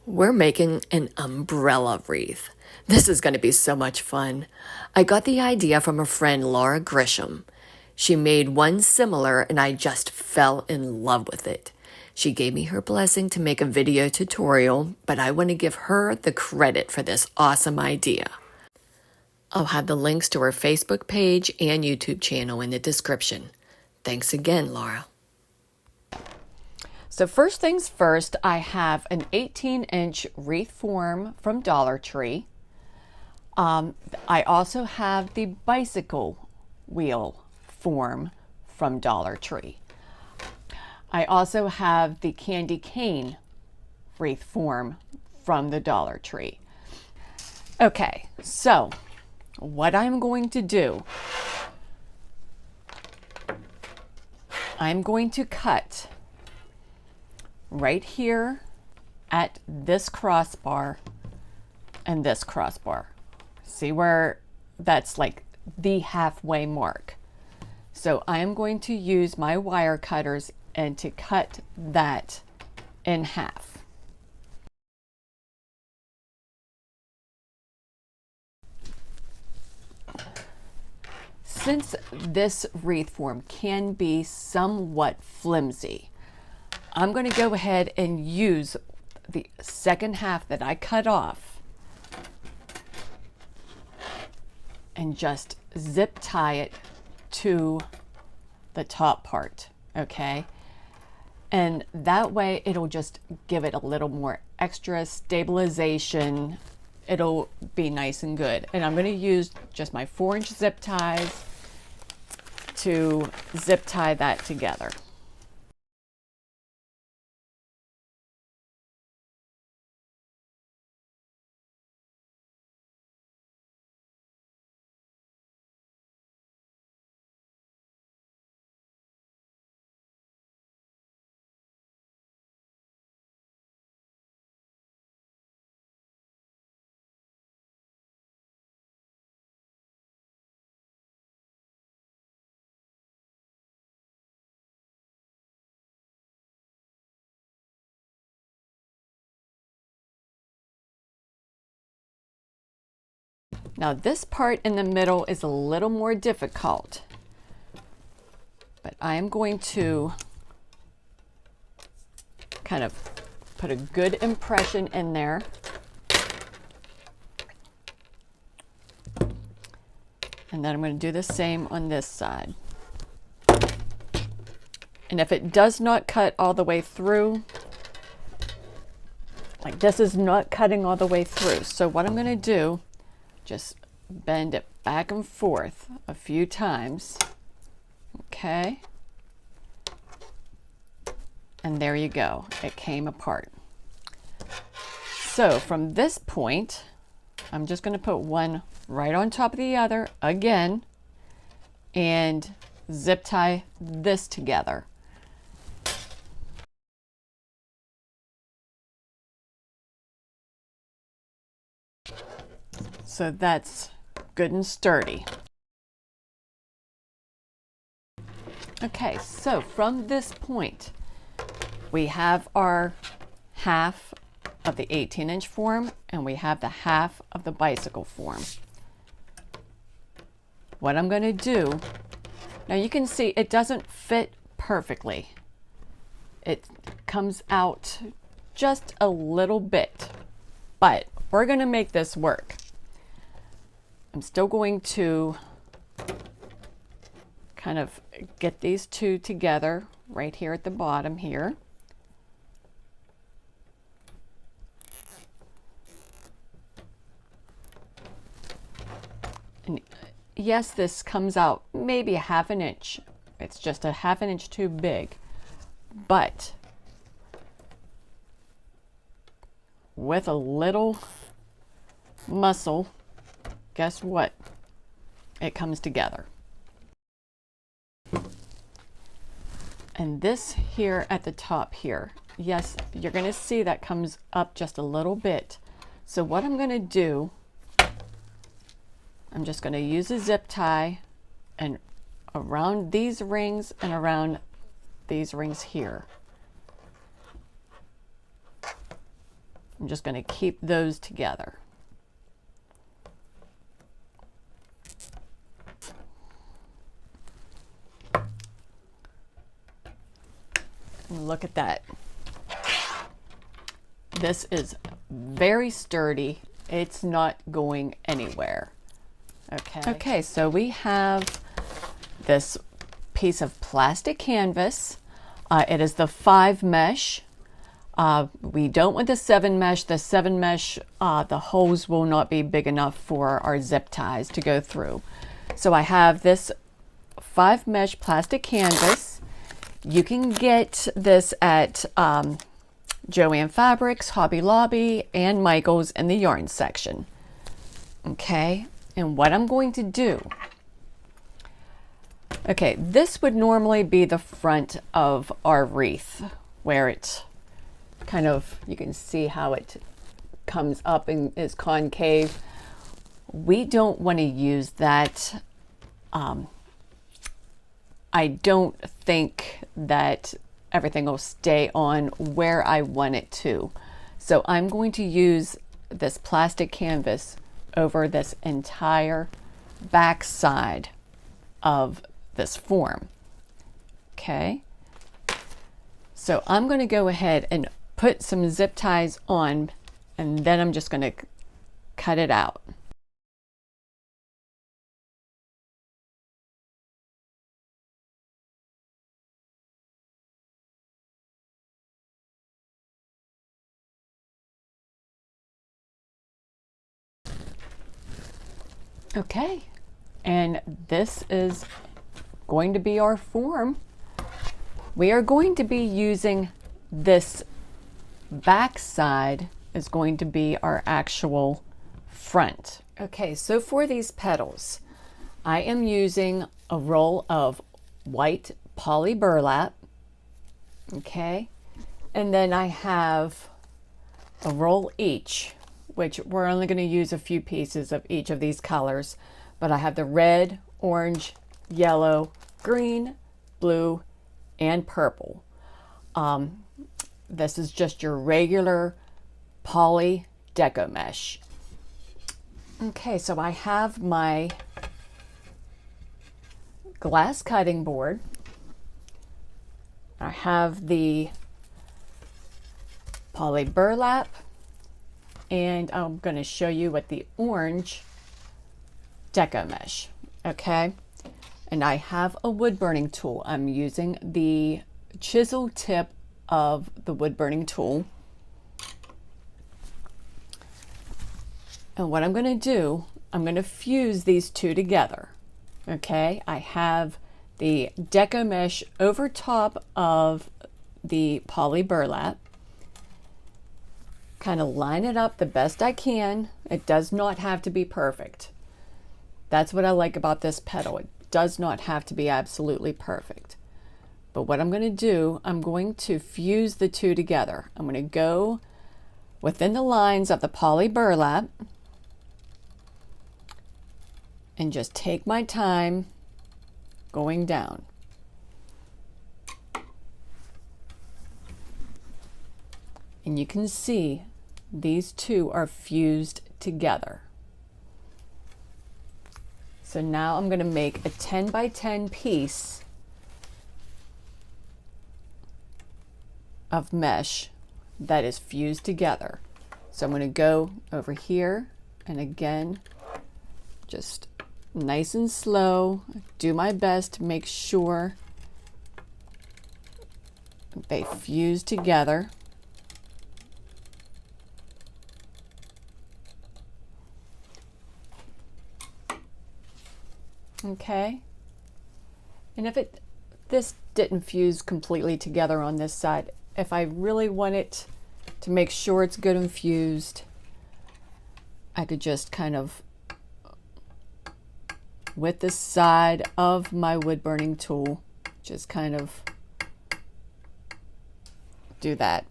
We're making an umbrella wreath. This is going to be so much fun. I got the idea from a friend, Laura Grisham. She made one similar and I just fell in love with it. She gave me her blessing to make a video tutorial, but I want to give her the credit for this awesome idea. I'll have the links to her Facebook page and YouTube channel in the description. Thanks again, Laura. So first things first, I have an 18-inch wreath form from Dollar Tree. I also have the bicycle wheel form from Dollar Tree. I also have the candy cane wreath form from the Dollar Tree. Okay, so what I'm going to do, I'm going to cut right here at this crossbar and this crossbar. See where that's like the halfway mark. So I am going to use my wire cutters and to cut that in half. Since this wreath form can be somewhat flimsy, I'm going to go ahead and use the second half that I cut off and just zip tie it to the top part, okay? And that way it'll just give it a little more extra stabilization. It'll be nice and good. And I'm going to use just my 4-inch zip ties to zip tie that together. Now this part in the middle is a little more difficult, but I am going to kind of put a good impression in there. And then I'm going to do the same on this side. And if it does not cut all the way through, like this is not cutting all the way through. So what I'm going to do, just bend it back and forth a few times. Okay. And there you go. It came apart. So from this point, I'm just going to put one right on top of the other again and zip tie this together. So that's good and sturdy. Okay, so from this point, we have our half of the 18-inch form and we have the half of the bicycle form. What I'm going to do, now you can see it doesn't fit perfectly. It comes out just a little bit, but we're going to make this work. I'm still going to kind of get these two together right here at the bottom here. And yes, this comes out maybe a ½ inch. It's just a ½ inch too big, but with a little muscle, guess what? It comes together. And this here at the top here, yes, you're going to see that comes up just a little bit. So what I'm going to do, I'm just going to use a zip tie and around these rings and around these rings here. I'm just going to keep those together. And look at that. This is very sturdy. It's not going anywhere. Okay, so we have this piece of plastic canvas. It is the 5 mesh. We don't want the 7 mesh. The 7 mesh, the holes will not be big enough for our zip ties to go through. So I have this 5 mesh plastic canvas. You can get this at Joann Fabrics, Hobby Lobby, and Michael's in the yarn section. Okay, and what I'm going to do, okay, this would normally be the front of our wreath, where it's kind of, you can see how it comes up and is concave. We don't want to use that. I don't think that everything will stay on where I want it to. So I'm going to use this plastic canvas over this entire back side of this form. Okay. So I'm going to go ahead and put some zip ties on, and then I'm just going to cut it out. Okay, and this is going to be our form. We are going to be using this back side is going to be our actual front. Okay, so for these petals, I am using a roll of white poly burlap. Okay, and then I have a roll each, which we're only going to use a few pieces of each of these colors, but I have the red, orange, yellow, green, blue, and purple. This is just your regular poly deco mesh. Okay, so I have my glass cutting board. I have the poly burlap, and I'm going to show you what the orange deco mesh. Okay, and I have a wood burning tool. I'm using the chisel tip of the wood burning tool. And what I'm going to do, I'm going to fuse these two together. Okay, I have the deco mesh over top of the poly burlap. Kind of line it up the best I can. It does not have to be perfect. That's what I like about this petal. It does not have to be absolutely perfect. But what I'm going to do, I'm going to fuse the two together. I'm going to go within the lines of the poly burlap and just take my time going down. And you can see these two are fused together. So now I'm going to make a 10 by 10 piece of mesh that is fused together. So I'm going to go over here and again, just nice and slow, do my best to make sure they fuse together. Okay, and if this didn't fuse completely together on this side, if I really want it to make sure it's good and fused, I could just kind of, with the side of my wood burning tool, just kind of do that.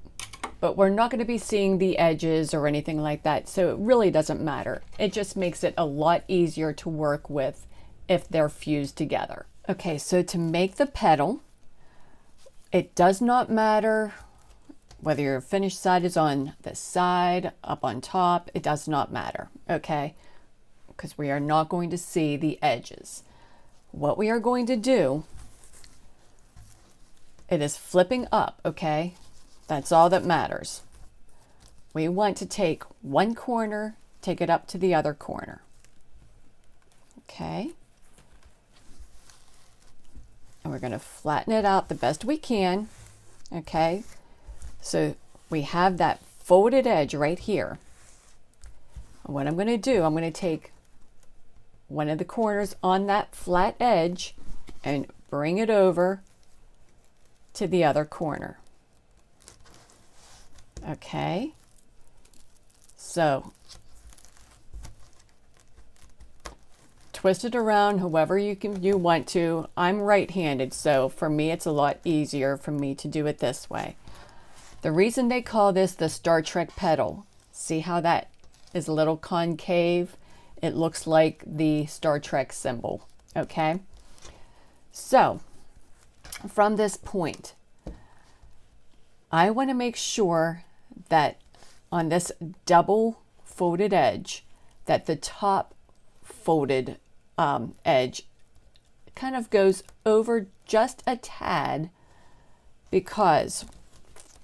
But we're not going to be seeing the edges or anything like that, so it really doesn't matter. It just makes it a lot easier to work with if they're fused together. Okay, so to make the petal, it does not matter Whether your finished side is on the side, up on top, it does not matter, okay? Because we are not going to see the edges. What we are going to do, it is flipping up, okay? That's all that matters. We want to take one corner, take it up to the other corner. Okay? And we're going to flatten it out the best we can. Okay? So we have that folded edge right here. And what I'm going to do, I'm going to take one of the corners on that flat edge and bring it over to the other corner. Okay? So twist it around however you want to. I'm right-handed, so for me it's a lot easier for me to do it this way. The reason they call this the Star Trek petal, see how that is a little concave? It looks like the Star Trek symbol, okay? So from this point, I want to make sure that on this double folded edge, that the top folded edge kind of goes over just a tad, because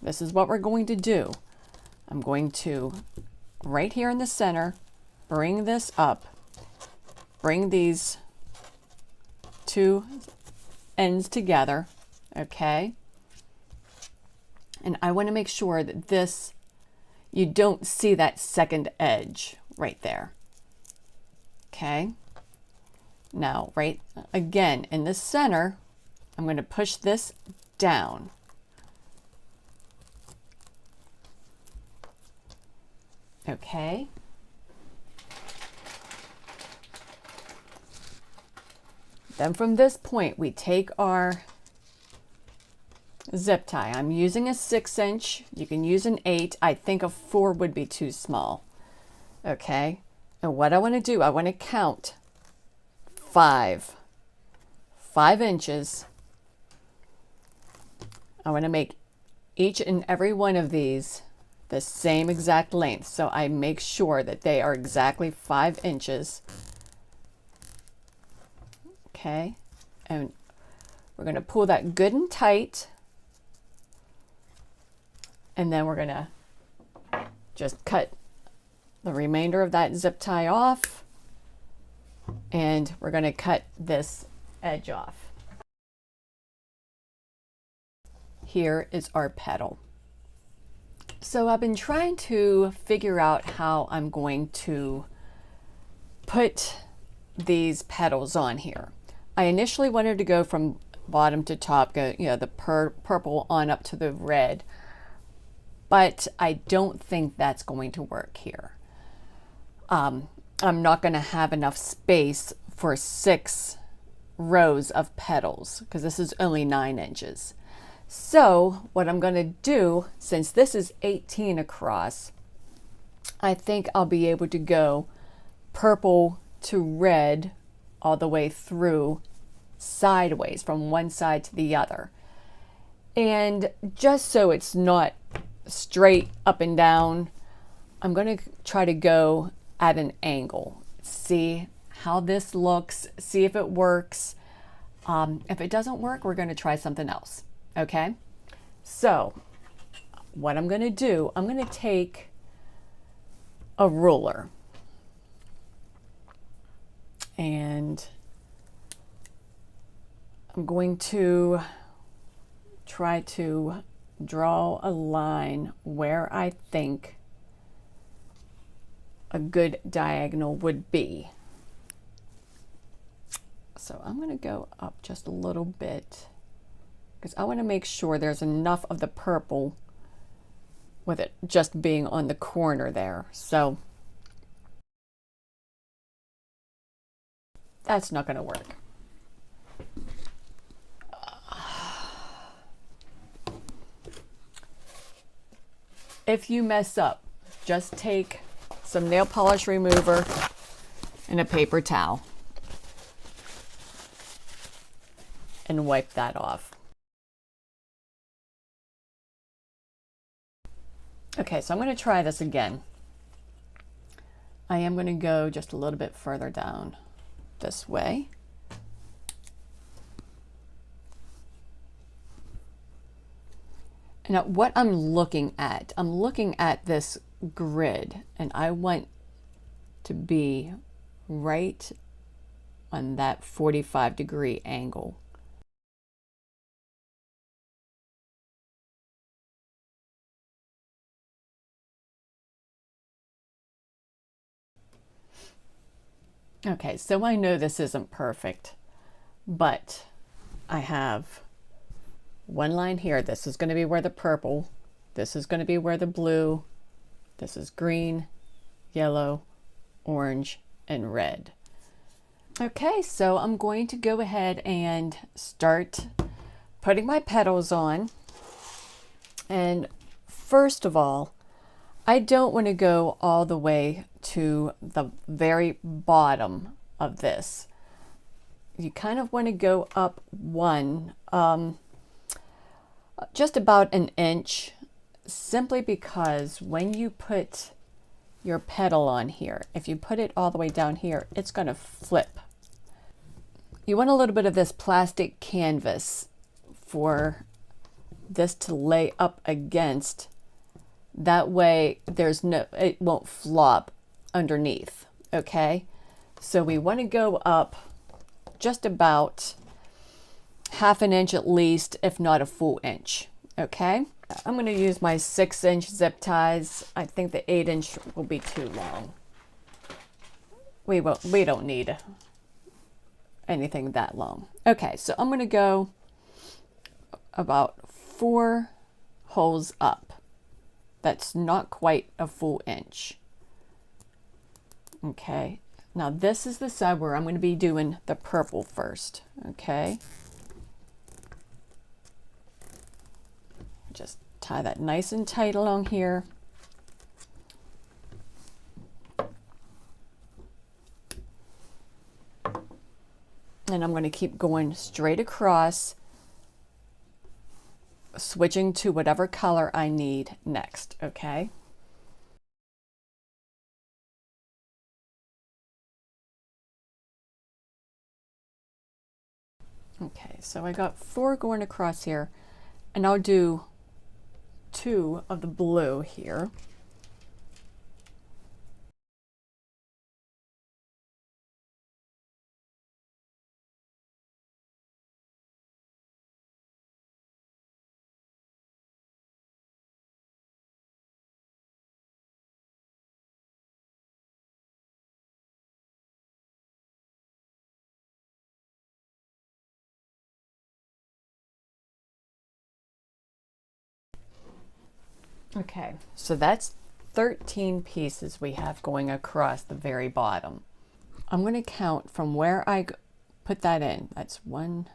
this is what we're going to do. I'm going to, right here in the center, bring this up, bring these two ends together, okay? And I want to make sure that this, you don't see that second edge right there, okay? Now, right again, in the center, I'm going to push this down. Okay. Then from this point, we take our zip tie. I'm using a 6-inch. You can use an 8. I think a 4 would be too small. Okay. And what I want to do, I want to count 5 inches. I want to make each and every one of these the same exact length. So I make sure that they are exactly 5 inches. Okay. And we're going to pull that good and tight. And then we're going to just cut the remainder of that zip tie off. And we're going to cut this edge off. Here is our petal. So I've been trying to figure out how I'm going to put these petals on here. I initially wanted to go from bottom to top, go, you know, the purple on up to the red, but I don't think that's going to work here. I'm not going to have enough space for 6 rows of petals because this is only 9 inches. So what I'm going to do, since this is 18 across, I think I'll be able to go purple to red all the way through sideways from one side to the other. And just so it's not straight up and down, I'm going to try to go at an angle. See how this looks, see if it works. If it doesn't work, we're going to try something else. Okay, so what I'm going to do, I'm going to take a ruler and I'm going to try to draw a line where I think a good diagonal would be. So I'm going to go up just a little bit, because I want to make sure there's enough of the purple with it just being on the corner there. So that's not going to work. If you mess up, just take some nail polish remover and a paper towel and wipe that off. Okay, so I'm going to try this again. I am going to go just a little bit further down this way. Now what I'm looking at this grid, and I want to be right on that 45-degree angle. Okay, so I know this isn't perfect, but I have one line here. This is going to be where the purple, this is going to be where the blue, this is green, yellow, orange, and red. Okay, so I'm going to go ahead and start putting my petals on. And first of all, I don't want to go all the way to the very bottom of this. You kind of want to go up one, just about an inch, simply because when you put your petal on here, if you put it all the way down here, it's going to flip. You want a little bit of this plastic canvas for this to lay up against. That way it won't flop underneath. Okay, so we want to go up just about half an inch at least, if not a full inch. Okay, I'm going to use my 6-inch zip ties. I think the 8-inch will be too long. We don't need anything that long. Okay, so I'm going to go about 4 holes up. That's not quite a full inch. Okay, now this is the side where I'm going to be doing the purple first. Okay, just tie that nice and tight along here. And I'm going to keep going straight across, switching to whatever color I need next. Okay. Okay, so I got 4 going across here, and I'll do 2 of the blue here. Okay, so that's 13 pieces we have going across the very bottom. I'm going to count from where I put that in. That's 1,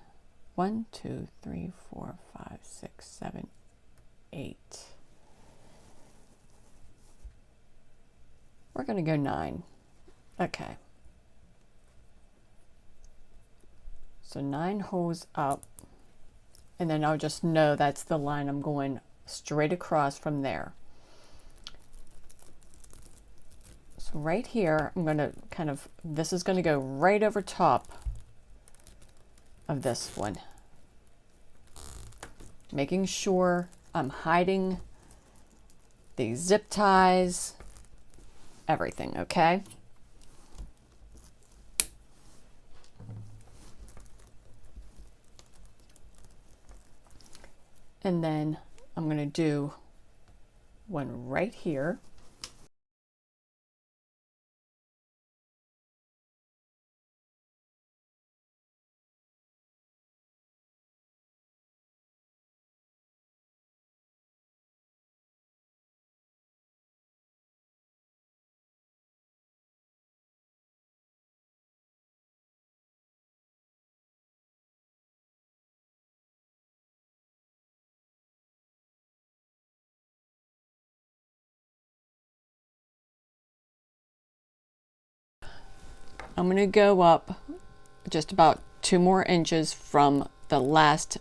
2, 3, 4, 5, 6, 7, 8. We're going to go 9. Okay. So 9 holes up, and then I'll just know that's the line I'm going straight across from there. So right here, I'm going to this is going to go right over top of this one, making sure I'm hiding the zip ties, everything. Okay. And then I'm going to do one right here. I'm going to go up just about 2 more inches from the last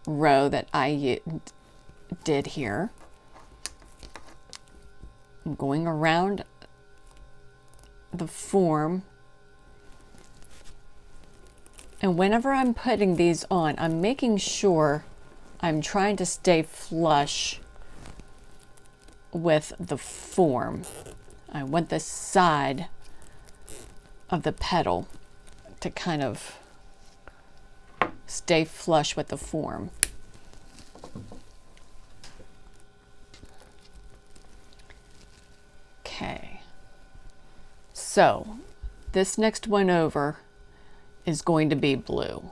row that I did here. I'm going around the form. And whenever I'm putting these on, I'm making sure I'm trying to stay flush with the form. I want the side of the petal to kind of stay flush with the form. Okay, so this next one over is going to be blue.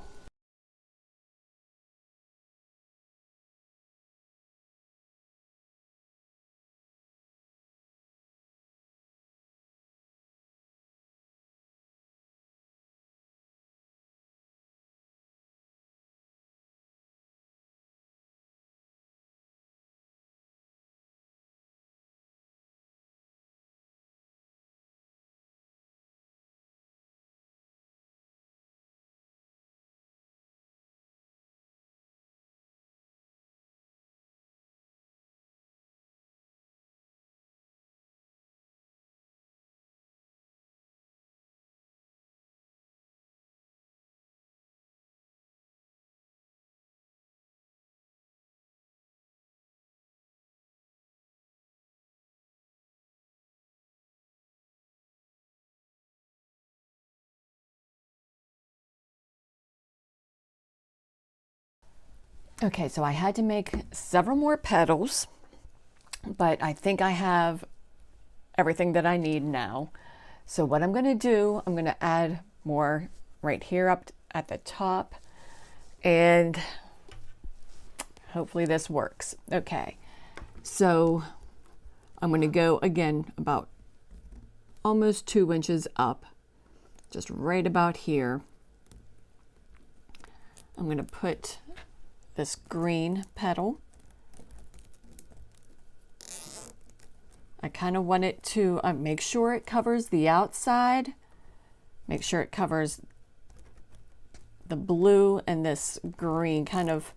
Okay, so I had to make several more petals, but I think I have everything that I need now. So what I'm going to do, I'm going to add more right here up at the top, and hopefully this works. Okay, so I'm going to go again about almost 2 inches up, just right about here. I'm going to put this green petal. I kind of want it to make sure it covers the outside, make sure it covers the blue and this green kind of,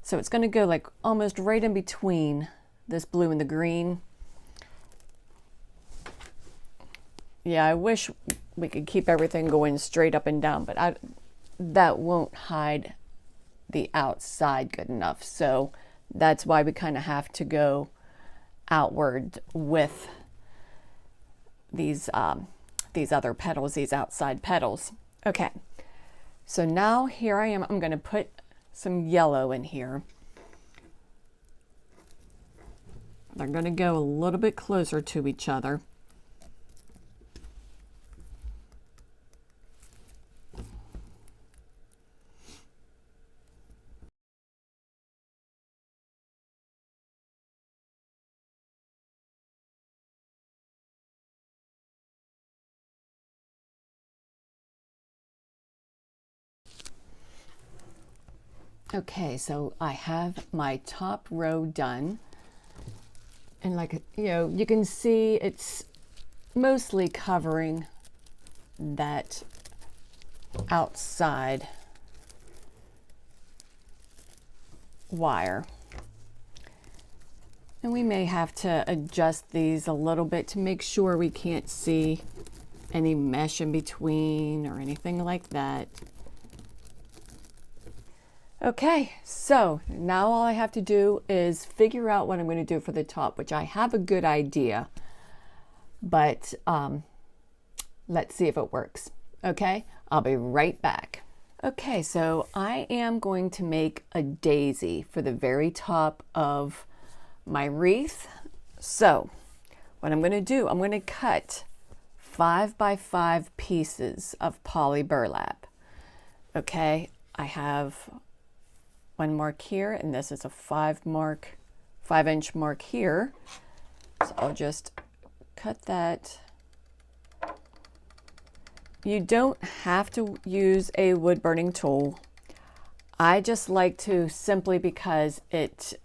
so it's going to go like almost right in between this blue and the green. Yeah, I wish we could keep everything going straight up and down, but that won't hide the outside good enough. So that's why we kind of have to go outward with these other petals, these outside petals. Okay, so now here I am. I'm going to put some yellow in here. They're going to go a little bit closer to each other. Okay, so I have my top row done, and like, you know, you can see it's mostly covering that outside wire. And we may have to adjust these a little bit to make sure we can't see any mesh in between or anything like that. Okay, so now all I have to do is figure out what I'm going to do for the top, which I have a good idea, but let's see if it works. Okay, I'll be right back. Okay, so I am going to make a daisy for the very top of my wreath. So what I'm going to do, I'm going to cut 5 by 5 pieces of poly burlap. Okay, I have one mark here, and this is a 5-inch mark here. So I'll just cut that. You don't have to use a wood burning tool. I just like to, simply because it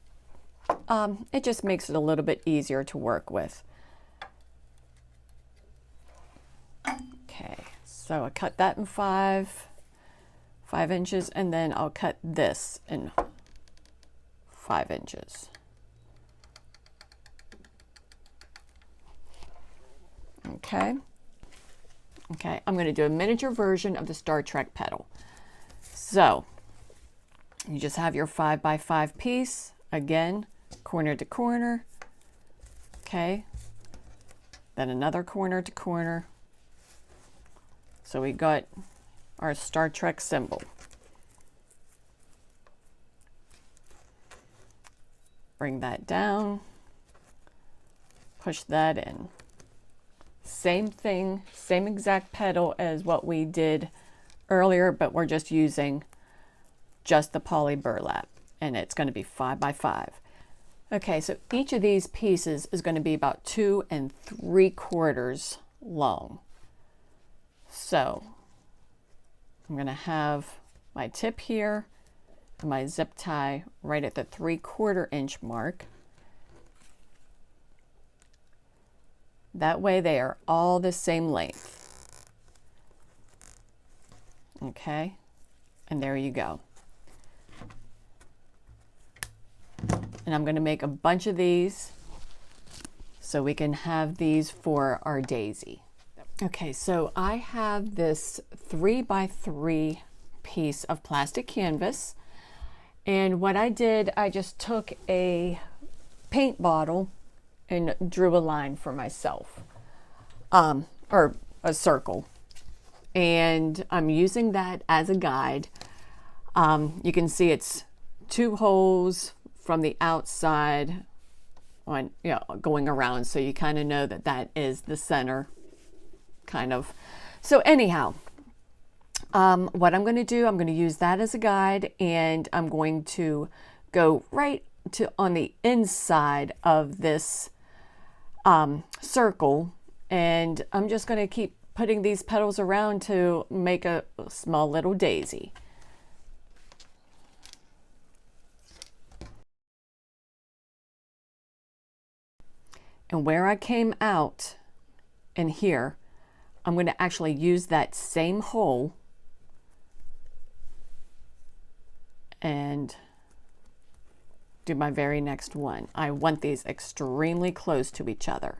just makes it a little bit easier to work with. Okay, so I cut that in 5 inches, and then I'll cut this in 5 inches. Okay. Okay, I'm going to do a miniature version of the Star Trek petal. So you just have your 5x5 piece, again, corner to corner. Okay, then another corner to corner. So we got our Star Trek symbol. Bring that down, push that in. Same thing, same exact petal as what we did earlier, but we're just using just the poly burlap, and it's going to be 5x5. Okay, so each of these pieces is going to be about 2 3/4 long. So I'm going to have my tip here and my zip tie right at the 3/4 inch mark. That way they are all the same length. Okay, and there you go. And I'm going to make a bunch of these so we can have these for our daisy. Okay, so I have this 3x3 piece of plastic canvas, and what I did, I just took a paint bottle and drew a line for myself, or a circle, and I'm using that as a guide. You can see it's 2 holes from the outside on, going around, so you kind of know that that is the center, kind of. So anyhow, what I'm going to do, I'm going to use that as a guide, and I'm going to go right to on the inside of this circle, and I'm just going to keep putting these petals around to make a small little daisy. And where I came out in here, I'm going to actually use that same hole and do my very next one. I want these extremely close to each other.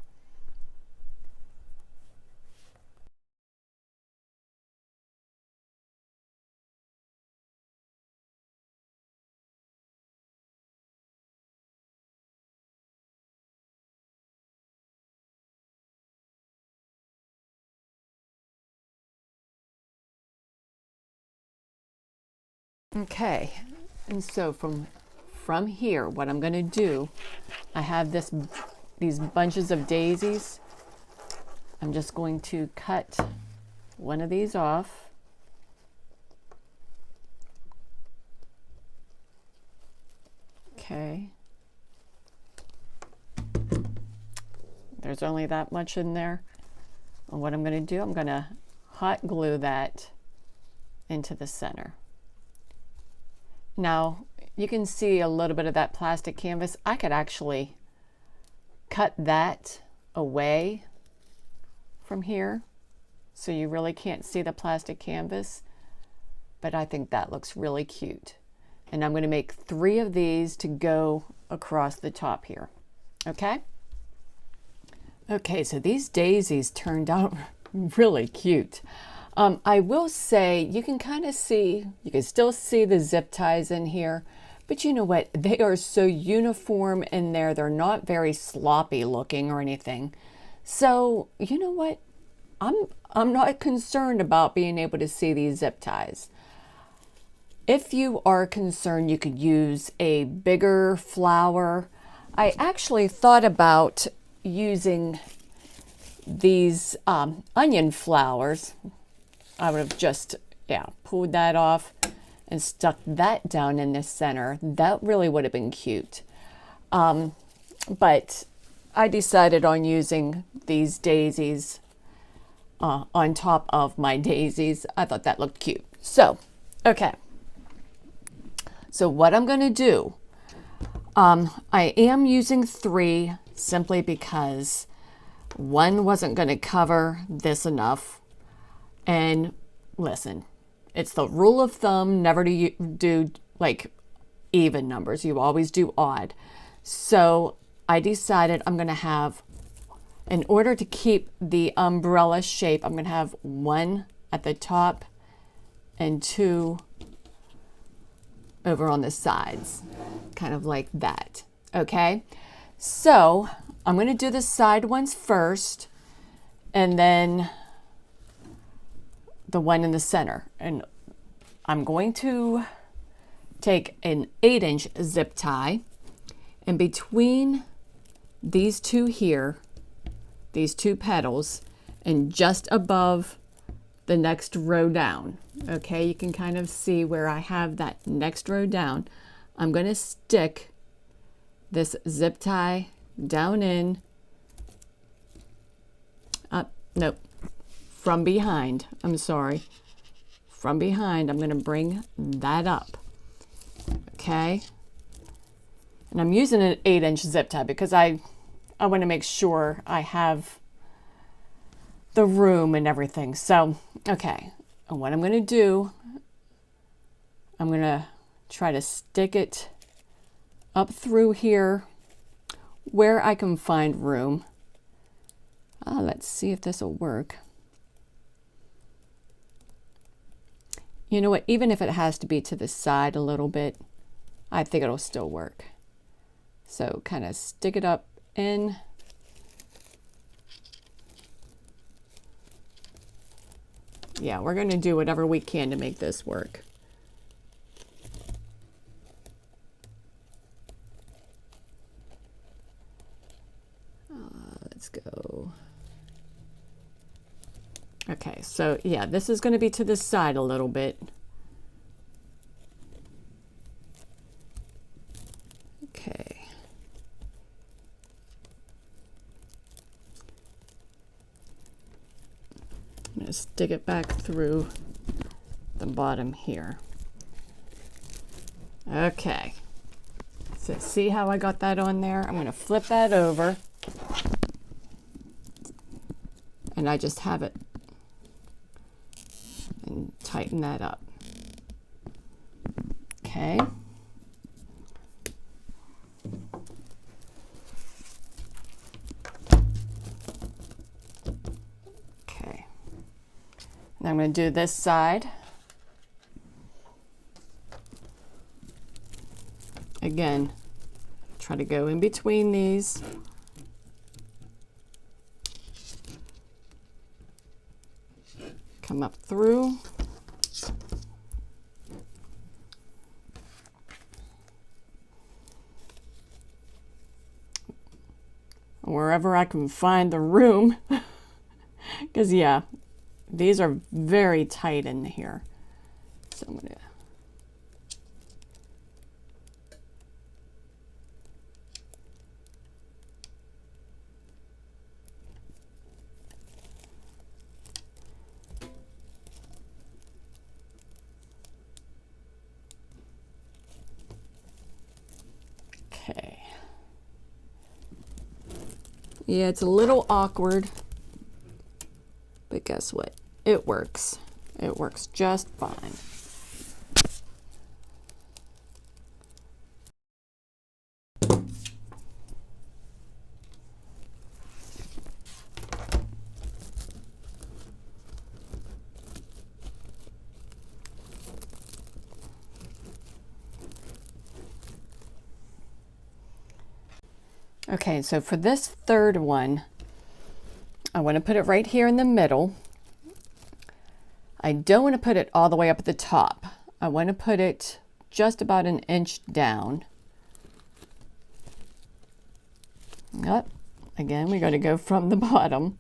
Okay, and so from here, what I'm going to do, I have these bunches of daisies. I'm just going to cut one of these off. Okay. There's only that much in there. And what I'm going to do, I'm going to hot glue that into the center. Now, you can see a little bit of that plastic canvas. I could actually cut that away from here so you really can't see the plastic canvas, but I think that looks really cute. And I'm going to make 3 of these to go across the top here. Okay? Okay, so these daisies turned out really cute. I will say you can kind of see, you can still see the zip ties in here, but you know what? They are so uniform in there. They're not very sloppy looking or anything. So you know what? I'm not concerned about being able to see these zip ties. If you are concerned, you could use a bigger flower. I actually thought about using these onion flowers. I would have just, pulled that off and stuck that down in the center. That really would have been cute. But I decided on using these daisies on top of my daisies. I thought that looked cute. So, okay. So what I'm going to do, I am using 3 simply because one wasn't going to cover this enough. And listen, it's the rule of thumb never to do like even numbers. You always do odd. So I decided I'm going to have In order to keep the umbrella shape, I'm going to have one at the top and two over on the sides, kind of like that. Okay, so I'm going to do the side ones first and then the one in the center. And I'm going to take an 8-inch zip tie, and between these two here, these two petals, and just above the next row down, okay, you can kind of see where I have that next row down, I'm going to stick this zip tie down in, nope, from behind, I'm sorry, from behind, I'm going to bring that up, okay, and I'm using an 8-inch zip tie because I want to make sure I have the room and everything. So, okay, and what I'm going to do, I'm going to try to stick it up through here where I can find room. Let's see if this will work. You know what, even if it has to be to the side a little bit, I think it'll still work. So kind of stick it up in. Yeah, we're going to do whatever we can to make this work. Let's go. Okay, so yeah, this is going to be to the side a little bit. Okay. I'm going to stick it back through the bottom here. Okay. So see how I got that on there? I'm going to flip that over. And I just have it and tighten that up. Okay. Okay. And I'm going to do this side. Again, try to go in between these. Come up through. Wherever I can find the room. Because yeah, these are very tight in here. So I'm gonna yeah, it's a little awkward, but guess what? It works. It works just fine. Okay, so for this third one, I want to put it right here in the middle. I don't want to put it all the way up at the top. I want to put it just about an inch down. Yep. Again, we got to go from the bottom.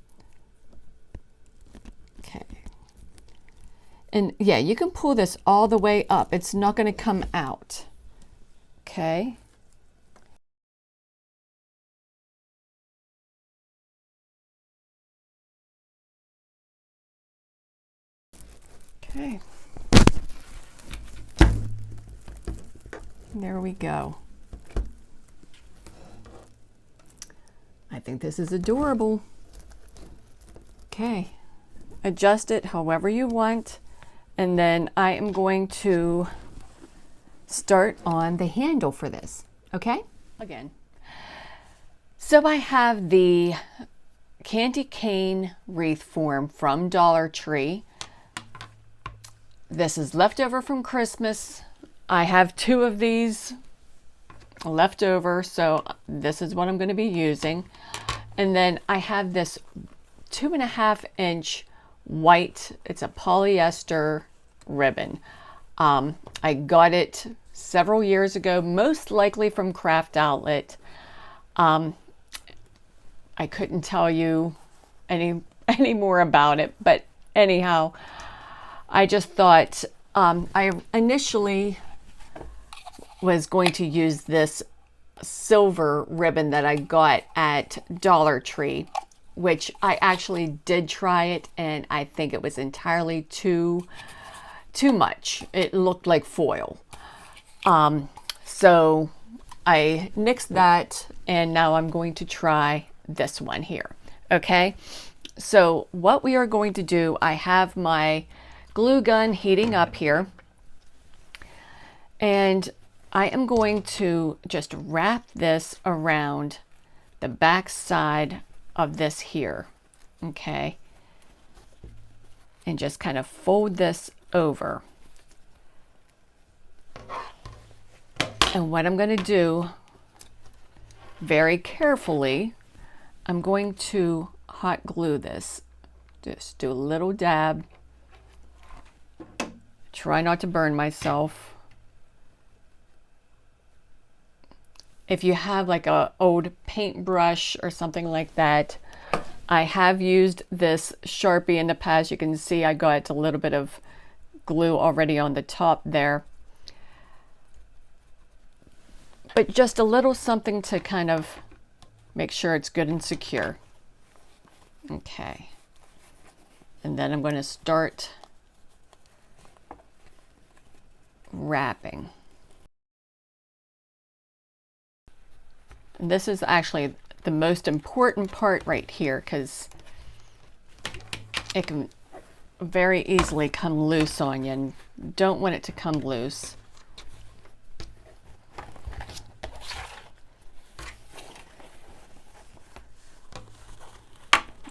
Okay. And yeah, you can pull this all the way up. It's not going to come out. Okay. Okay. There we go. I think this is adorable. Okay. Adjust it however you want. And then I am going to start on the handle for this. Okay? Again. So I have the candy cane wreath form from Dollar Tree. This is leftover from Christmas. I have 2 of these left over, so this is what I'm going to be using. And then I have this 2.5-inch white, it's a polyester ribbon. I got it several years ago, most likely from Craft Outlet. I couldn't tell you any more about it, but anyhow, I just thought I initially was going to use this silver ribbon that I got at Dollar Tree, which I actually did try it, and I think it was entirely too much. It looked like foil. So I nixed that, and now I'm going to try this one here. Okay, so what we are going to do, I have my glue gun heating up here, and I am going to just wrap this around the back side of this here, okay, and just kind of fold this over. And what I'm going to do, very carefully, I'm going to hot glue this. Just do a little dab. Try not to burn myself. If you have like a old paintbrush or something like that, I have used this Sharpie in the past. You can see I got a little bit of glue already on the top there. But just a little something to kind of make sure it's good and secure. Okay. And then I'm going to start wrapping. And this is actually the most important part right here, because it can very easily come loose on you, and don't want it to come loose.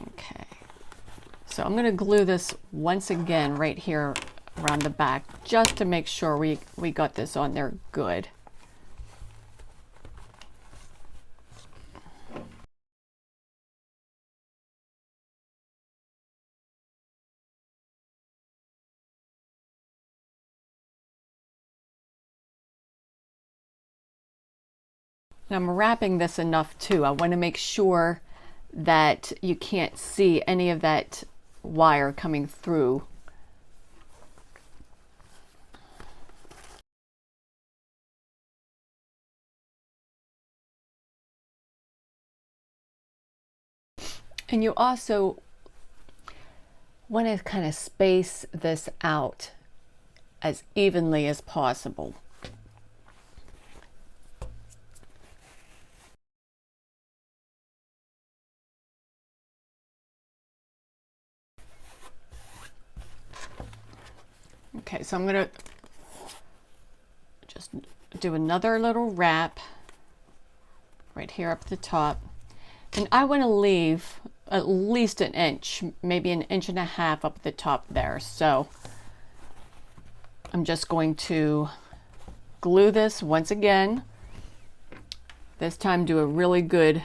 Okay, so I'm going to glue this once again right here around the back, just to make sure we got this on there good. And I'm wrapping this enough too. I want to make sure that you can't see any of that wire coming through. And you also want to kind of space this out as evenly as possible. Okay, so I'm going to just do another little wrap right here up at the top. And I want to leave at least an inch, maybe an inch and a half up at the top there. So I'm just going to glue this once again. This time do a really good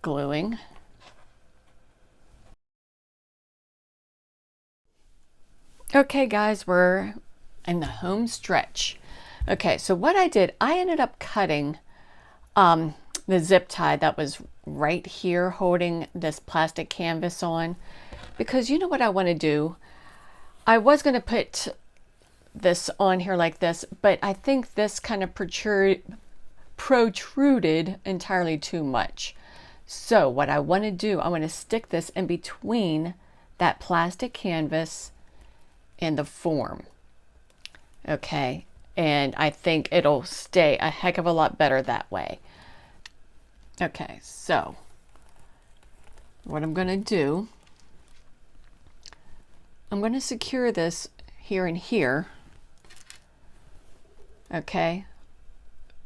gluing. Okay guys, we're in the home stretch. Okay, so what I did, I ended up cutting the zip tie that was right here holding this plastic canvas on, because you know what I want to do? I was going to put this on here like this, but I think this kind of protruded entirely too much. So what I want to do, I want to stick this in between that plastic canvas and the form. Okay, and I think it'll stay a heck of a lot better that way. Okay, so what I'm going to do, I'm going to secure this here and here. Okay,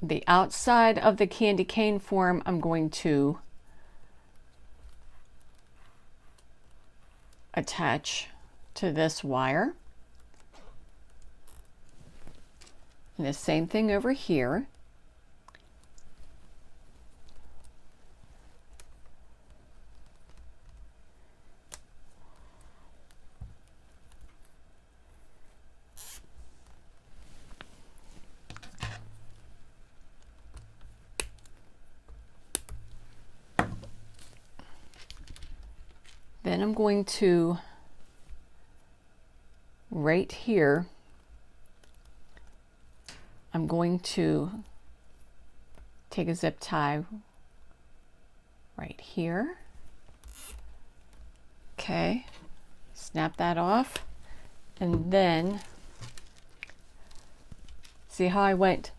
the outside of the candy cane form, I'm going to attach to this wire. And the same thing over here. Then I'm going to, right here, I'm going to take a zip tie right here. Okay, snap that off. And then, see how I went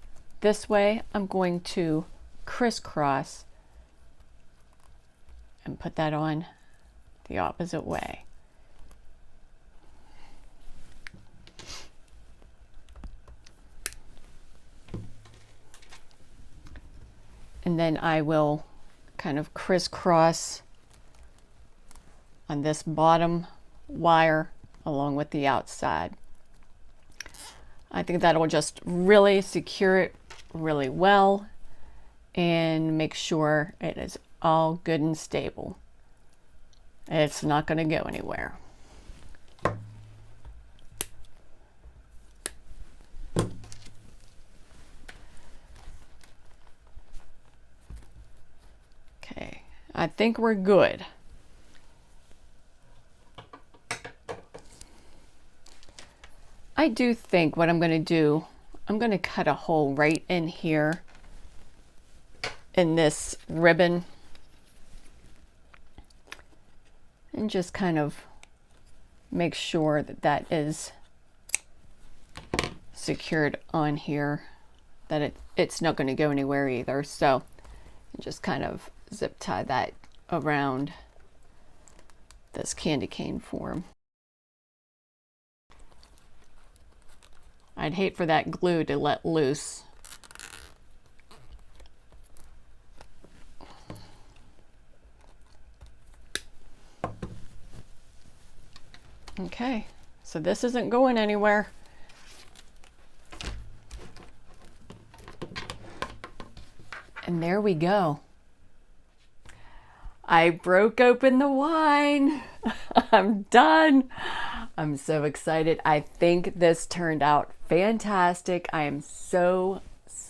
this way? I'm going to crisscross and put that on the opposite way. And then I will kind of crisscross on this bottom wire along with the outside. I think that'll just really secure it really well and make sure it is all good and stable. It's not going to go anywhere. Okay, I think we're good. I do think what I'm going to do, I'm going to cut a hole right in here in this ribbon and just kind of make sure that that is secured on here, that it's not going to go anywhere either. So just kind of zip tie that around this candy cane form. I'd hate for that glue to let loose. Okay, so this isn't going anywhere. And there we go. I broke open the wine. I'm done. I'm so excited. I think this turned out fantastic. I am so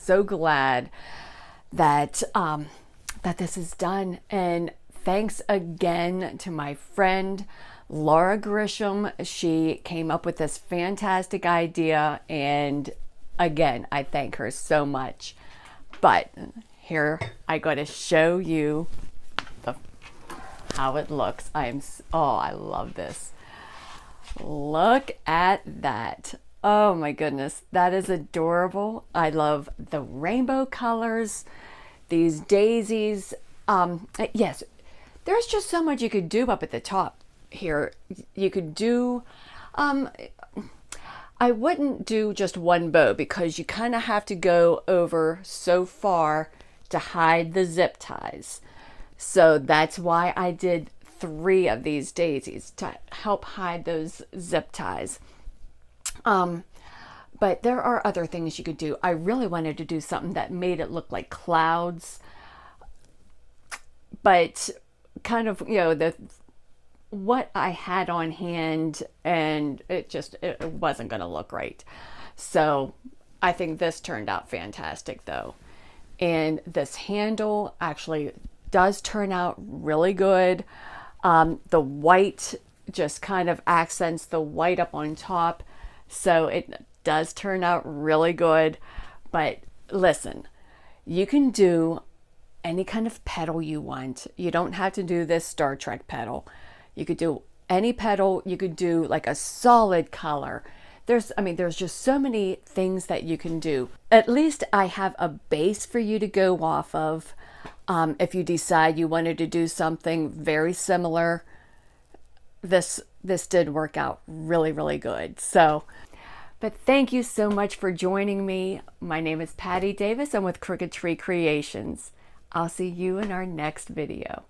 glad that that this is done. And thanks again to my friend Laura Grisham. She came up with this fantastic idea, and again, I thank her so much. But here I got to show you how it looks. I love this. Look at that. Oh my goodness, that is adorable. I love the rainbow colors, these daisies. Yes, there's just so much you could do up at the top here. You could do, I wouldn't do just one bow because you kind of have to go over so far to hide the zip ties. So that's why I did 3 of these daisies to help hide those zip ties. But there are other things you could do. I really wanted to do something that made it look like clouds, but kind of, you know, what I had on hand, and it wasn't going to look right. So I think this turned out fantastic though. And this handle actually does turn out really good. The white just kind of accents the white up on top. So it does turn out really good. But listen, you can do any kind of petal you want. You don't have to do this Star Trek petal. You could do any petal. You could do like a solid color. There's just so many things that you can do. At least I have a base for you to go off of. If you decide you wanted to do something very similar, this did work out really, really good. So But thank you so much for joining me. My name is Patty Davis. I'm with Crooked Tree Creations. I'll see you in our next video.